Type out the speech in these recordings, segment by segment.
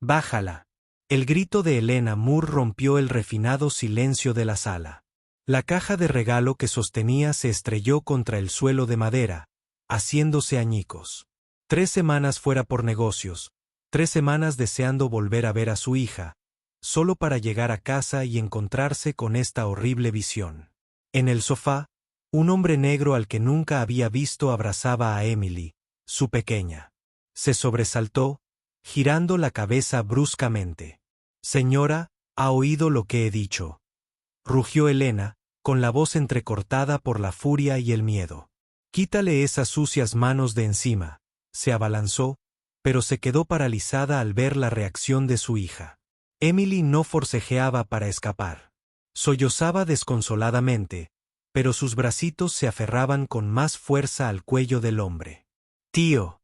Bájala. El grito de Elena Moore rompió el refinado silencio de la sala. La caja de regalo que sostenía se estrelló contra el suelo de madera, haciéndose añicos. 3 semanas fuera por negocios, 3 semanas deseando volver a ver a su hija, solo para llegar a casa y encontrarse con esta horrible visión. En el sofá, un hombre negro al que nunca había visto abrazaba a Emily, su pequeña. Se sobresaltó, girando la cabeza bruscamente. «Señora, ¿ha oído lo que he dicho?», rugió Elena, con la voz entrecortada por la furia y el miedo. «Quítale esas sucias manos de encima», se abalanzó, pero se quedó paralizada al ver la reacción de su hija. Emily no forcejeaba para escapar. Sollozaba desconsoladamente, pero sus bracitos se aferraban con más fuerza al cuello del hombre. «Tío».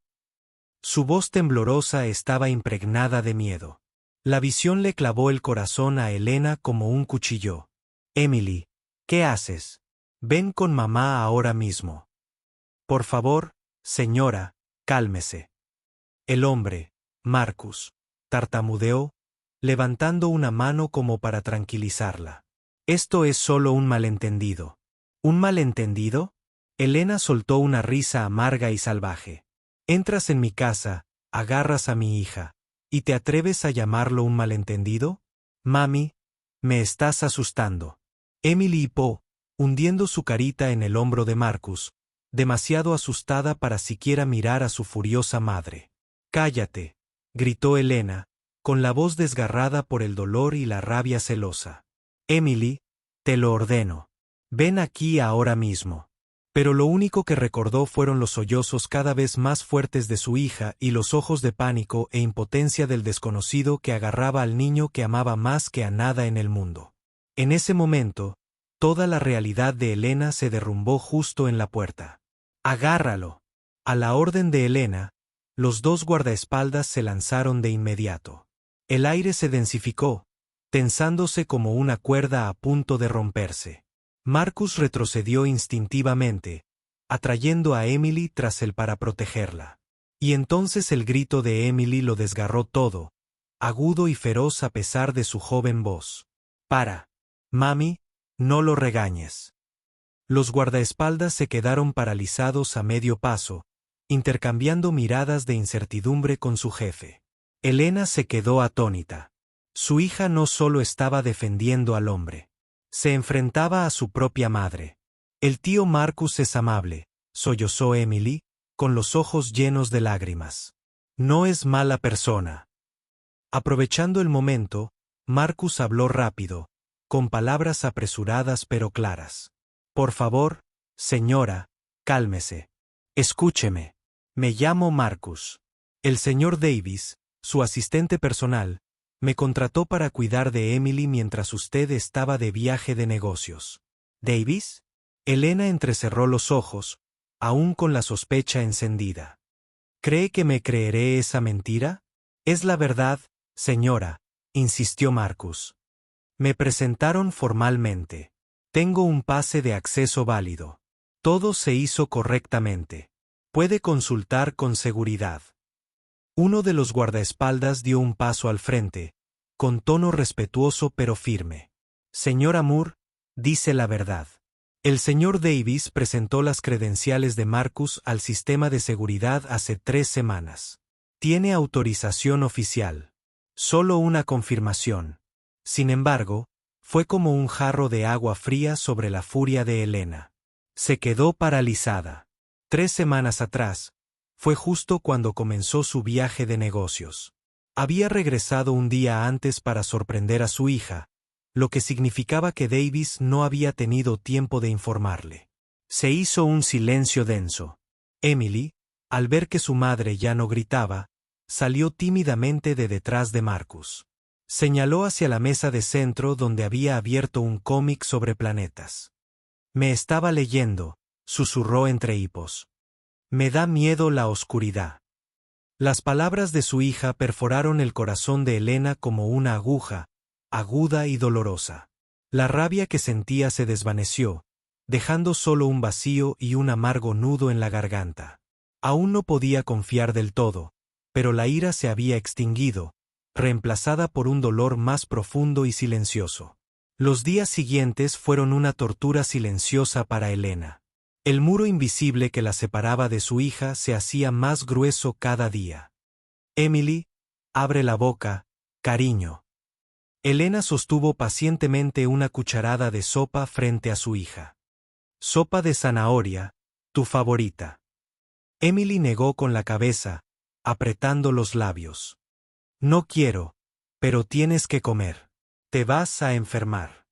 Su voz temblorosa estaba impregnada de miedo. La visión le clavó el corazón a Elena como un cuchillo. «Emily, ¿qué haces? Ven con mamá ahora mismo». «Por favor, señora, cálmese». El hombre, Marcus, tartamudeó, levantando una mano como para tranquilizarla. «Esto es solo un malentendido». «¿Un malentendido?». Elena soltó una risa amarga y salvaje. «Entras en mi casa, agarras a mi hija, ¿y te atreves a llamarlo un malentendido? Mami, me estás asustando». Emily hipó, hundiendo su carita en el hombro de Marcus, demasiado asustada para siquiera mirar a su furiosa madre. «Cállate», gritó Elena, con la voz desgarrada por el dolor y la rabia celosa. «Emily, te lo ordeno. Ven aquí ahora mismo». Pero lo único que recordó fueron los sollozos cada vez más fuertes de su hija y los ojos de pánico e impotencia del desconocido que agarraba al niño que amaba más que a nada en el mundo. En ese momento, toda la realidad de Elena se derrumbó justo en la puerta. «Agárralo». A la orden de Elena, los 2 guardaespaldas se lanzaron de inmediato. El aire se densificó, tensándose como una cuerda a punto de romperse. Marcus retrocedió instintivamente, atrayendo a Emily tras él para protegerla. Y entonces el grito de Emily lo desgarró todo, agudo y feroz a pesar de su joven voz. «Para. Mami, no lo regañes». Los guardaespaldas se quedaron paralizados a medio paso, intercambiando miradas de incertidumbre con su jefe. Elena se quedó atónita. Su hija no solo estaba defendiendo al hombre. Se enfrentaba a su propia madre. «El tío Marcus es amable», sollozó Emily, con los ojos llenos de lágrimas. «No es mala persona». Aprovechando el momento, Marcus habló rápido, con palabras apresuradas pero claras. «Por favor, señora, cálmese. Escúcheme. Me llamo Marcus. El señor Davis, su asistente personal, me contrató para cuidar de Emily mientras usted estaba de viaje de negocios». «¿Davis?». Elena entrecerró los ojos, aún con la sospecha encendida. «¿Cree que me creeré esa mentira?». «Es la verdad, señora», insistió Marcus. «Me presentaron formalmente. Tengo un pase de acceso válido. Todo se hizo correctamente. Puede consultar con seguridad». Uno de los guardaespaldas dio un paso al frente, con tono respetuoso pero firme. «Señora Moore, dice la verdad». El señor Davis presentó las credenciales de Marcus al sistema de seguridad hace 3 semanas. «Tiene autorización oficial. Solo una confirmación». Sin embargo, fue como un jarro de agua fría sobre la furia de Elena. Se quedó paralizada. 3 semanas atrás, fue justo cuando comenzó su viaje de negocios. Había regresado un día antes para sorprender a su hija, lo que significaba que Davis no había tenido tiempo de informarle. Se hizo un silencio denso. Emily, al ver que su madre ya no gritaba, salió tímidamente de detrás de Marcus. Señaló hacia la mesa de centro donde había abierto un cómic sobre planetas. «Me estaba leyendo», susurró entre hipos. «Me da miedo la oscuridad». Las palabras de su hija perforaron el corazón de Elena como una aguja, aguda y dolorosa. La rabia que sentía se desvaneció, dejando solo un vacío y un amargo nudo en la garganta. Aún no podía confiar del todo, pero la ira se había extinguido, reemplazada por un dolor más profundo y silencioso. Los días siguientes fueron una tortura silenciosa para Elena. El muro invisible que la separaba de su hija se hacía más grueso cada día. Emily, abre la boca, cariño. Elena sostuvo pacientemente una cucharada de sopa frente a su hija. Sopa de zanahoria, tu favorita. Emily negó con la cabeza, apretando los labios. No quiero, pero tienes que comer. Te vas a enfermar.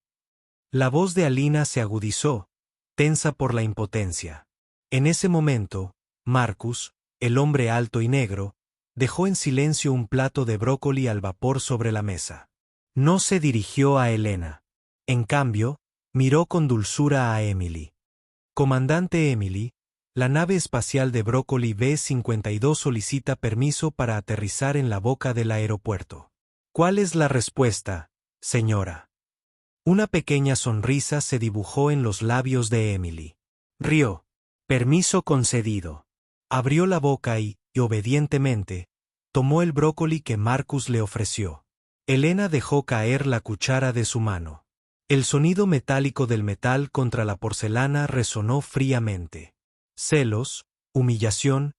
La voz de Alina se agudizó, tensa por la impotencia. En ese momento, Marcus, el hombre alto y negro, dejó en silencio un plato de brócoli al vapor sobre la mesa. No se dirigió a Elena. En cambio, miró con dulzura a Emily. Comandante Emily, la nave espacial de Brócoli B-52 solicita permiso para aterrizar en la boca del aeropuerto. ¿Cuál es la respuesta, señora? Una pequeña sonrisa se dibujó en los labios de Emily. Rió. Permiso concedido. Abrió la boca y, obedientemente, tomó el brócoli que Marcus le ofreció. Elena dejó caer la cuchara de su mano. El sonido metálico del metal contra la porcelana resonó fríamente. Celos, humillación,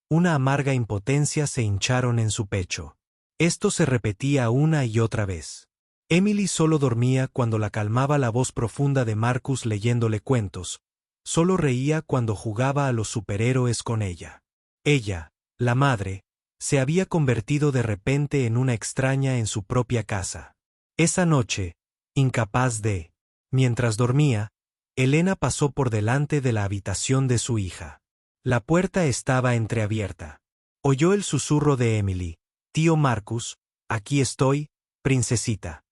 una amarga impotencia se hincharon en su pecho. Esto se repetía una y otra vez. Emily solo dormía cuando la calmaba la voz profunda de Marcus leyéndole cuentos, solo reía cuando jugaba a los superhéroes con ella. Ella, la madre, se había convertido de repente en una extraña en su propia casa. Esa noche, incapaz de... Mientras dormía, Elena pasó por delante de la habitación de su hija. La puerta estaba entreabierta. Oyó el susurro de Emily. Tío Marcus, aquí estoy, princesita.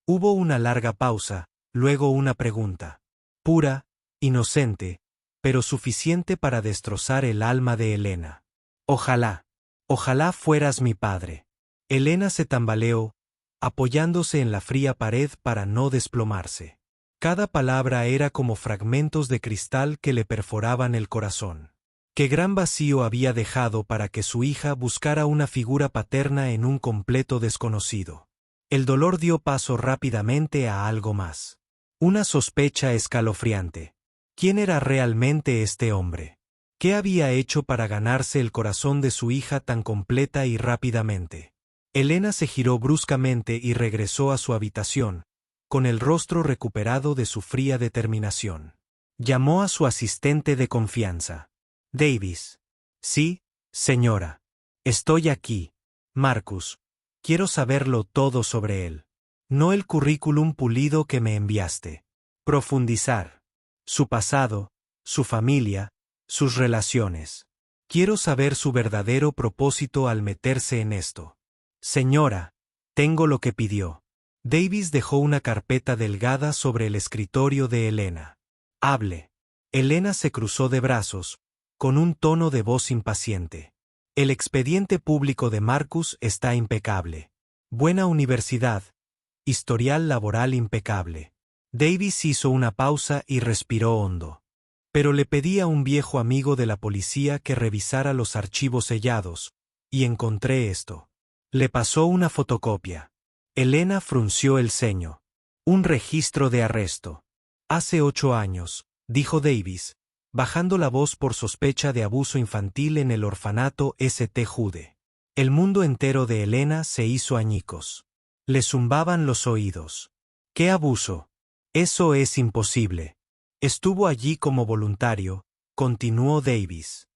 Hubo una larga pausa, luego una pregunta. Pura, inocente, pero suficiente para destrozar el alma de Elena. Ojalá fueras mi padre. Elena se tambaleó, apoyándose en la fría pared para no desplomarse. Cada palabra era como fragmentos de cristal que le perforaban el corazón. Qué gran vacío había dejado para que su hija buscara una figura paterna en un completo desconocido. El dolor dio paso rápidamente a algo más. Una sospecha escalofriante. ¿Quién era realmente este hombre? ¿Qué había hecho para ganarse el corazón de su hija tan completa y rápidamente? Elena se giró bruscamente y regresó a su habitación, con el rostro recuperado de su fría determinación. Llamó a su asistente de confianza. Davis. Sí, señora. Estoy aquí. Marcus. Quiero saberlo todo sobre él. No el currículum pulido que me enviaste. Profundizar. Su pasado, su familia, sus relaciones. Quiero saber su verdadero propósito al meterse en esto. Señora, tengo lo que pidió. Davis dejó una carpeta delgada sobre el escritorio de Elena. Hable. Elena se cruzó de brazos, con un tono de voz impaciente. El expediente público de Marcus está impecable. Buena universidad. Historial laboral impecable. Davis hizo una pausa y respiró hondo. Pero le pedí a un viejo amigo de la policía que revisara los archivos sellados, y encontré esto. Le pasó una fotocopia. Elena frunció el ceño. Un registro de arresto. Hace 8 años, dijo Davis, bajando la voz por sospecha de abuso infantil en el orfanato St. Jude. El mundo entero de Elena se hizo añicos. Le zumbaban los oídos. ¿Qué abuso? Eso es imposible. Estuvo allí como voluntario, continuó Davis.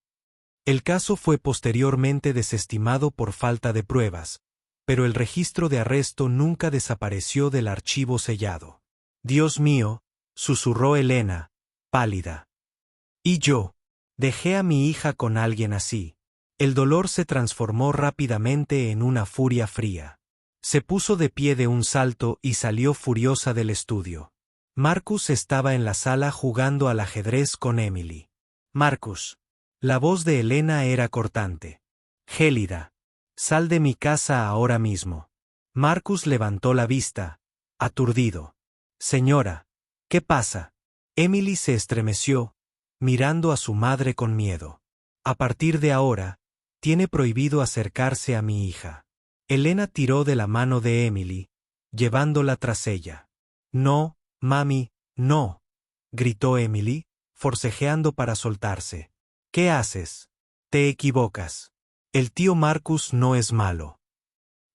El caso fue posteriormente desestimado por falta de pruebas, pero el registro de arresto nunca desapareció del archivo sellado. Dios mío, susurró Elena, pálida. Y yo, dejé a mi hija con alguien así. El dolor se transformó rápidamente en una furia fría. Se puso de pie de un salto y salió furiosa del estudio. Marcus estaba en la sala jugando al ajedrez con Emily. Marcus. La voz de Elena era cortante. Gélida. Sal de mi casa ahora mismo. Marcus levantó la vista, aturdido. Señora, ¿qué pasa? Emily se estremeció, mirando a su madre con miedo. A partir de ahora, tiene prohibido acercarse a mi hija. Elena tiró de la mano de Emily, llevándola tras ella. No, mami, no, gritó Emily, forcejeando para soltarse. ¿Qué haces? Te equivocas. El tío Marcus no es malo.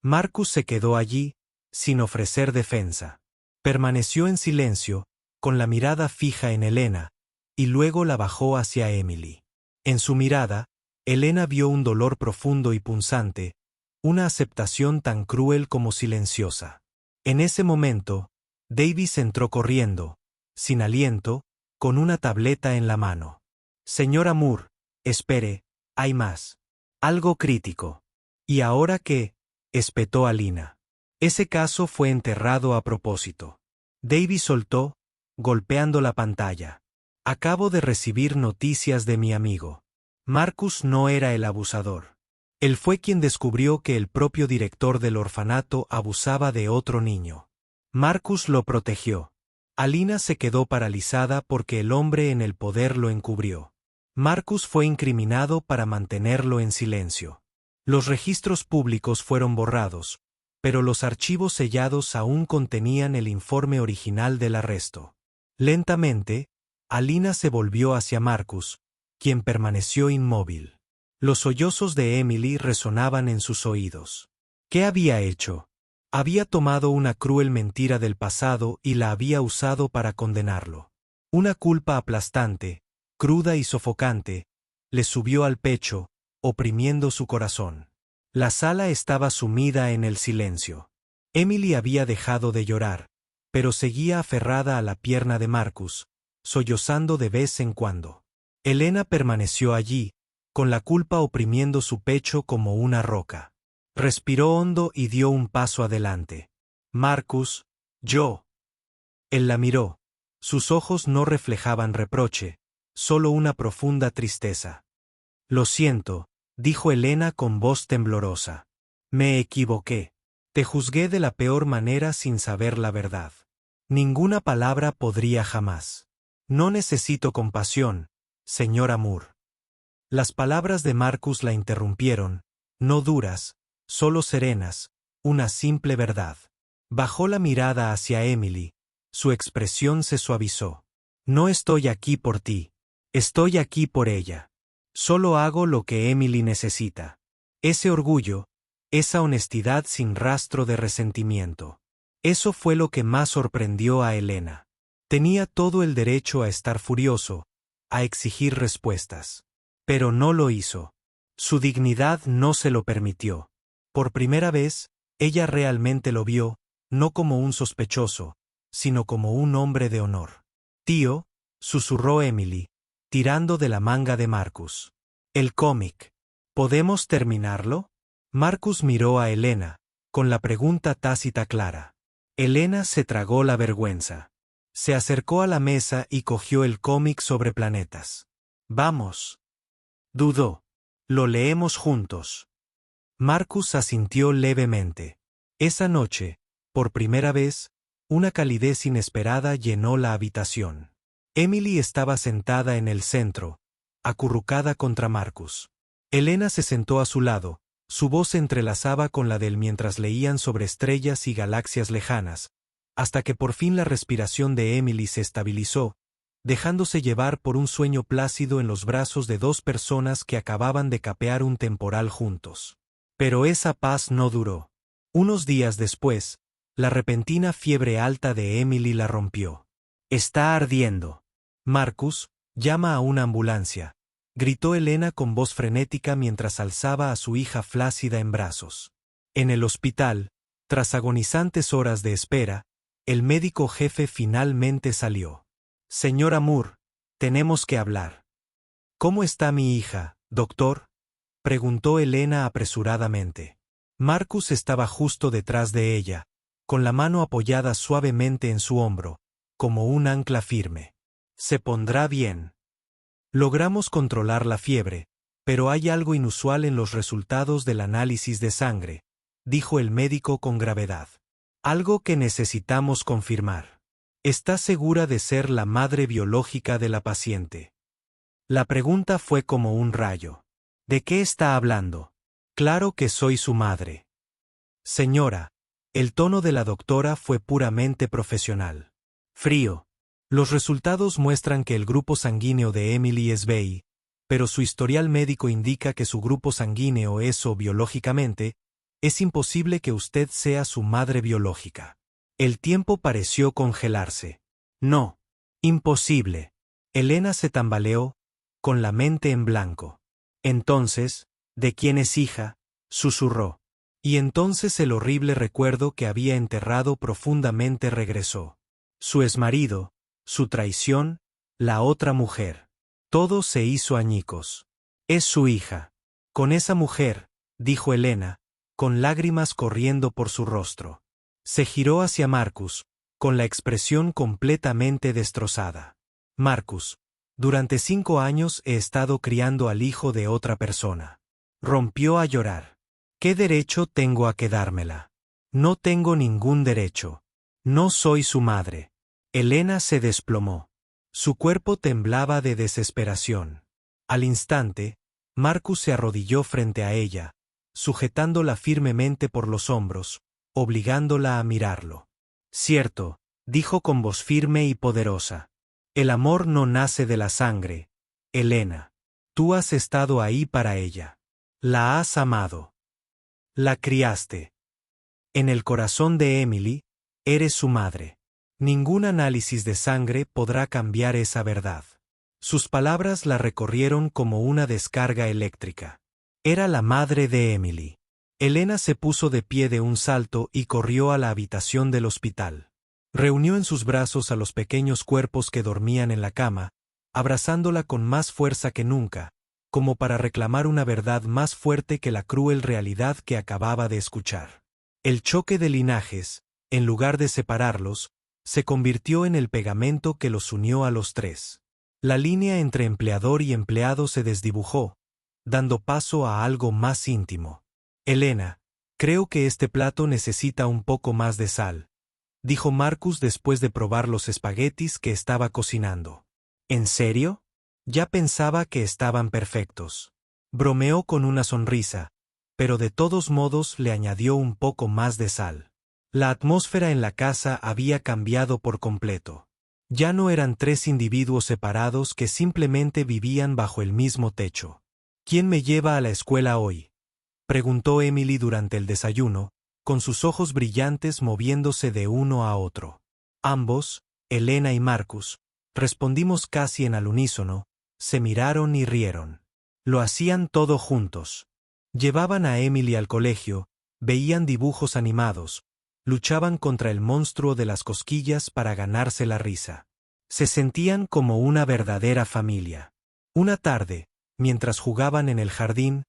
Marcus se quedó allí, sin ofrecer defensa. Permaneció en silencio, con la mirada fija en Elena, y luego la bajó hacia Emily. En su mirada, Elena vio un dolor profundo y punzante, una aceptación tan cruel como silenciosa. En ese momento, Davis entró corriendo, sin aliento, con una tableta en la mano. Señora Moore, espere, hay más. Algo crítico. ¿Y ahora qué? Espetó Alina. Ese caso fue enterrado a propósito. Davis soltó, golpeando la pantalla. Acabo de recibir noticias de mi amigo. Marcus no era el abusador. Él fue quien descubrió que el propio director del orfanato abusaba de otro niño. Marcus lo protegió. Alina se quedó paralizada porque el hombre en el poder lo encubrió. Marcus fue incriminado para mantenerlo en silencio. Los registros públicos fueron borrados, pero los archivos sellados aún contenían el informe original del arresto. Lentamente, Alina se volvió hacia Marcus, quien permaneció inmóvil. Los sollozos de Emily resonaban en sus oídos. ¿Qué había hecho? Había tomado una cruel mentira del pasado y la había usado para condenarlo. Una culpa aplastante, cruda y sofocante, le subió al pecho, oprimiendo su corazón. La sala estaba sumida en el silencio. Emily había dejado de llorar, pero seguía aferrada a la pierna de Marcus, sollozando de vez en cuando. Elena permaneció allí, con la culpa oprimiendo su pecho como una roca. Respiró hondo y dio un paso adelante. Marcus, yo. Él la miró. Sus ojos no reflejaban reproche, solo una profunda tristeza. Lo siento, dijo Elena con voz temblorosa. Me equivoqué. Te juzgué de la peor manera sin saber la verdad. Ninguna palabra podría jamás. No necesito compasión, señora Moore. Las palabras de Marcus la interrumpieron, no duras, solo serenas, una simple verdad. Bajó la mirada hacia Emily, su expresión se suavizó. No estoy aquí por ti, estoy aquí por ella. Solo hago lo que Emily necesita. Ese orgullo, esa honestidad sin rastro de resentimiento. Eso fue lo que más sorprendió a Elena. Tenía todo el derecho a estar furioso, a exigir respuestas. Pero no lo hizo. Su dignidad no se lo permitió. Por primera vez, ella realmente lo vio, no como un sospechoso, sino como un hombre de honor. Tío, susurró Emily, tirando de la manga de Marcus. El cómic. ¿Podemos terminarlo? Marcus miró a Elena, con la pregunta tácita clara. Elena se tragó la vergüenza. Se acercó a la mesa y cogió el cómic sobre planetas. Vamos. Dudó. Lo leemos juntos. Marcus asintió levemente. Esa noche, por primera vez, una calidez inesperada llenó la habitación. Emily estaba sentada en el centro, acurrucada contra Marcus. Elena se sentó a su lado, su voz se entrelazaba con la de él mientras leían sobre estrellas y galaxias lejanas, hasta que por fin la respiración de Emily se estabilizó, dejándose llevar por un sueño plácido en los brazos de dos personas que acababan de capear un temporal juntos. Pero esa paz no duró. Unos días después, la repentina fiebre alta de Emily la rompió. Está ardiendo. Marcus, llama a una ambulancia, gritó Elena con voz frenética mientras alzaba a su hija flácida en brazos. En el hospital, tras agonizantes horas de espera, el médico jefe finalmente salió. Señora Moore, tenemos que hablar. ¿Cómo está mi hija, doctor? Preguntó Elena apresuradamente. Marcus estaba justo detrás de ella, con la mano apoyada suavemente en su hombro, como un ancla firme. Se pondrá bien. Logramos controlar la fiebre, pero hay algo inusual en los resultados del análisis de sangre, dijo el médico con gravedad. Algo que necesitamos confirmar. ¿Está segura de ser la madre biológica de la paciente? La pregunta fue como un rayo. ¿De qué está hablando? Claro que soy su madre. Señora, el tono de la doctora fue puramente profesional. Frío. Los resultados muestran que el grupo sanguíneo de Emily es B, pero su historial médico indica que su grupo sanguíneo es O biológicamente. Es imposible que usted sea su madre biológica. El tiempo pareció congelarse. No. Imposible. Elena se tambaleó, con la mente en blanco. Entonces, ¿de quién es hija?, susurró. Y entonces el horrible recuerdo que había enterrado profundamente regresó. Su exmarido, su traición, la otra mujer. Todo se hizo añicos. Es su hija. Con esa mujer, dijo Elena, con lágrimas corriendo por su rostro. Se giró hacia Marcus, con la expresión completamente destrozada. Marcus, durante 5 años he estado criando al hijo de otra persona. Rompió a llorar. ¿Qué derecho tengo a quedármela? No tengo ningún derecho. No soy su madre. Elena se desplomó. Su cuerpo temblaba de desesperación. Al instante, Marcus se arrodilló frente a ella, sujetándola firmemente por los hombros, obligándola a mirarlo. Cierto, dijo con voz firme y poderosa. El amor no nace de la sangre, Elena. Tú has estado ahí para ella. La has amado. La criaste. En el corazón de Emily, eres su madre. Ningún análisis de sangre podrá cambiar esa verdad. Sus palabras la recorrieron como una descarga eléctrica. Era la madre de Emily. Elena se puso de pie de un salto y corrió a la habitación del hospital. Reunió en sus brazos a los pequeños cuerpos que dormían en la cama, abrazándola con más fuerza que nunca, como para reclamar una verdad más fuerte que la cruel realidad que acababa de escuchar. El choque de linajes, en lugar de separarlos, se convirtió en el pegamento que los unió a los tres. La línea entre empleador y empleado se desdibujó, dando paso a algo más íntimo. Elena, creo que este plato necesita un poco más de sal, dijo Marcus después de probar los espaguetis que estaba cocinando. ¿En serio? Ya pensaba que estaban perfectos. Bromeó con una sonrisa, pero de todos modos le añadió un poco más de sal. La atmósfera en la casa había cambiado por completo. Ya no eran 3 individuos separados que simplemente vivían bajo el mismo techo. ¿Quién me lleva a la escuela hoy?, preguntó Emily durante el desayuno, con sus ojos brillantes moviéndose de uno a otro. Ambos, Elena y Marcus, respondimos casi en al unísono, se miraron y rieron. Lo hacían todo juntos. Llevaban a Emily al colegio, veían dibujos animados, luchaban contra el monstruo de las cosquillas para ganarse la risa. Se sentían como una verdadera familia. Una tarde, mientras jugaban en el jardín,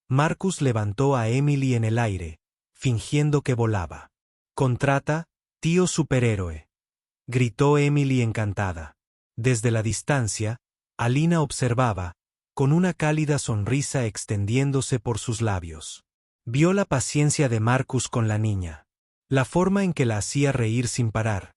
Marcus levantó a Emily en el aire, fingiendo que volaba. «Contrata, tío superhéroe», gritó Emily encantada. Desde la distancia, Alina observaba, con una cálida sonrisa extendiéndose por sus labios. Vio la paciencia de Marcus con la niña. La forma en que la hacía reír sin parar.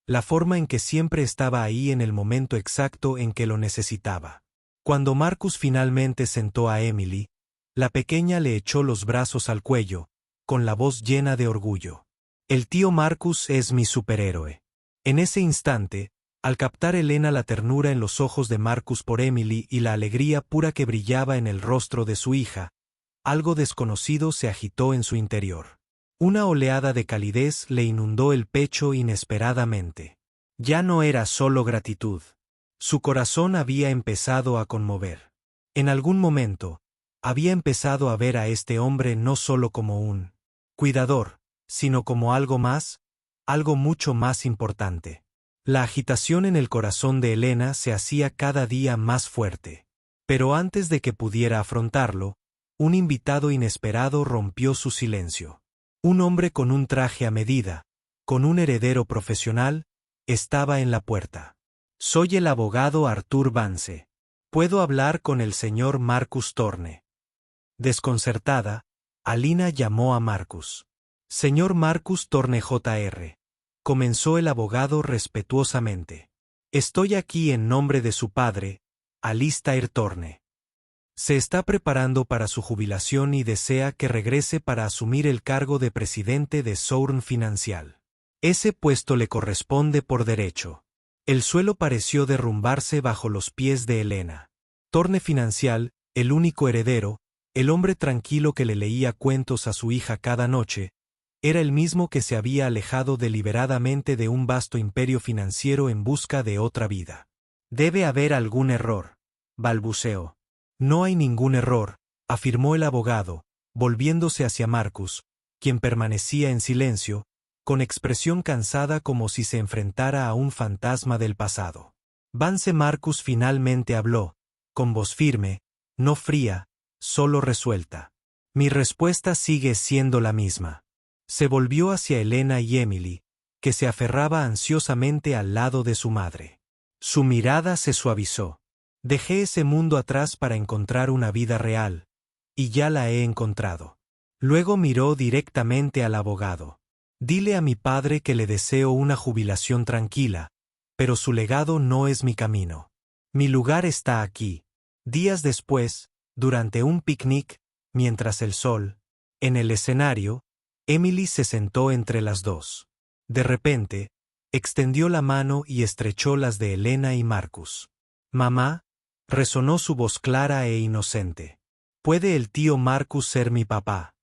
La forma en que siempre estaba ahí en el momento exacto en que lo necesitaba. Cuando Marcus finalmente sentó a Emily, la pequeña le echó los brazos al cuello, con la voz llena de orgullo. «El tío Marcus es mi superhéroe». En ese instante, al captar Elena la ternura en los ojos de Marcus por Emily y la alegría pura que brillaba en el rostro de su hija, algo desconocido se agitó en su interior. Una oleada de calidez le inundó el pecho inesperadamente. Ya no era solo gratitud. Su corazón había empezado a conmover. En algún momento, había empezado a ver a este hombre no solo como un cuidador, sino como algo más, algo mucho más importante. La agitación en el corazón de Elena se hacía cada día más fuerte. Pero antes de que pudiera afrontarlo, un invitado inesperado rompió su silencio. Un hombre con un traje a medida, con un heredero profesional, estaba en la puerta. «Soy el abogado Arthur Vance. ¿Puedo hablar con el señor Marcus Thorne?» Desconcertada, Alina llamó a Marcus. «Señor Marcus Thorne Jr., comenzó el abogado respetuosamente. Estoy aquí en nombre de su padre, Alistair Thorne». Se está preparando para su jubilación y desea que regrese para asumir el cargo de presidente de Sourn Financial. Ese puesto le corresponde por derecho. El suelo pareció derrumbarse bajo los pies de Elena. Torne Financial, el único heredero, el hombre tranquilo que le leía cuentos a su hija cada noche, era el mismo que se había alejado deliberadamente de un vasto imperio financiero en busca de otra vida. Debe haber algún error, balbuceó. No hay ningún error, afirmó el abogado, volviéndose hacia Marcus, quien permanecía en silencio, con expresión cansada como si se enfrentara a un fantasma del pasado. Vance Marcus finalmente habló, con voz firme, no fría, solo resuelta. Mi respuesta sigue siendo la misma. Se volvió hacia Elena y Emily, que se aferraba ansiosamente al lado de su madre. Su mirada se suavizó. Dejé ese mundo atrás para encontrar una vida real, y ya la he encontrado. Luego miró directamente al abogado. Dile a mi padre que le deseo una jubilación tranquila, pero su legado no es mi camino. Mi lugar está aquí. Días después, durante un picnic, mientras el sol, en el escenario, Emily se sentó entre las dos. De repente, extendió la mano y estrechó las de Elena y Marcus. Mamá, resonó su voz clara e inocente. ¿Puede el tío Marcus ser mi papá?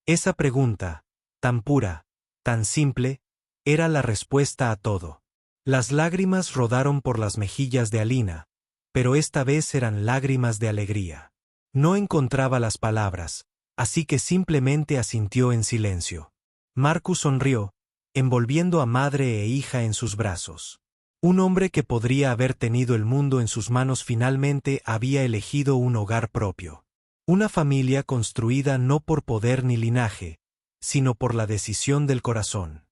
Esa pregunta, tan pura, tan simple, era la respuesta a todo. Las lágrimas rodaron por las mejillas de Alina, pero esta vez eran lágrimas de alegría. No encontraba las palabras, así que simplemente asintió en silencio. Marcus sonrió, envolviendo a madre e hija en sus brazos. Un hombre que podría haber tenido el mundo en sus manos finalmente había elegido un hogar propio. Una familia construida no por poder ni linaje, sino por la decisión del corazón.